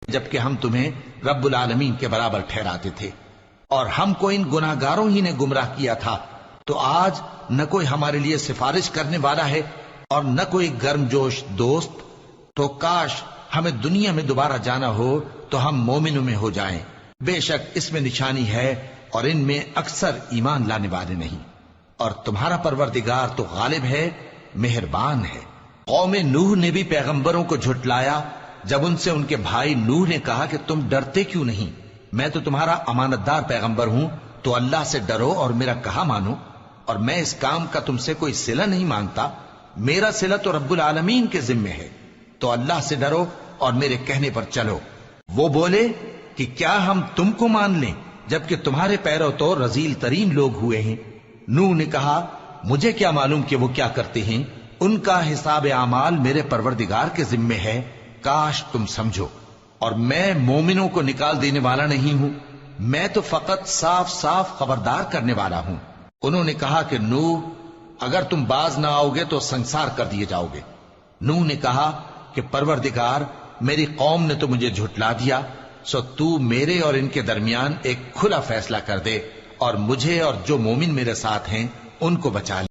جبکہ ہم تمہیں رب العالمین کے برابر ٹھہراتے تھے، اور ہم کو ان گناہگاروں ہی نے گمراہ کیا تھا، تو آج نہ کوئی ہمارے لیے سفارش کرنے والا ہے اور نہ کوئی گرم جوش دوست۔ تو کاش ہمیں دنیا میں دوبارہ جانا ہو تو ہم مومنوں میں ہو جائیں، بے شک اس میں نشانی ہے اور ان میں اکثر ایمان لانے والے نہیں، اور تمہارا پروردگار تو غالب ہے، مہربان ہے۔ قوم نوح نے بھی پیغمبروں کو جھٹلایا جب ان سے ان کے بھائی نوح نے کہا کہ تم ڈرتے کیوں نہیں؟ میں تو تمہارا امانت دار پیغمبر ہوں، تو اللہ سے ڈرو اور میرا کہا مانو، اور میں اس کام کا تم سے کوئی صلہ نہیں مانگتا، میرا صلہ تو رب العالمین کے ذمے ہے، تو اللہ سے ڈرو اور میرے کہنے پر چلو۔ وہ بولے کہ کیا ہم تم کو مان لیں جبکہ تمہارے پیرو تو رذیل ترین لوگ ہوئے ہیں؟ نوح نے کہا مجھے کیا معلوم کہ وہ کیا کرتے ہیں، ان کا حساب اعمال میرے پروردگار کے ذمے ہے، کاش تم سمجھو۔ اور میں مومنوں کو نکال دینے والا نہیں ہوں، میں تو فقط صاف صاف خبردار کرنے والا ہوں۔ انہوں نے کہا کہ نوح اگر تم باز نہ آؤ گے تو سنسار کر دیے جاؤ گے۔ نوح نے کہا کہ پروردگار میری قوم نے تو مجھے جھٹلا دیا، سو تو میرے اور ان کے درمیان ایک کھلا فیصلہ کر دے اور مجھے اور جو مومن میرے ساتھ ہیں ان کو بچا لے۔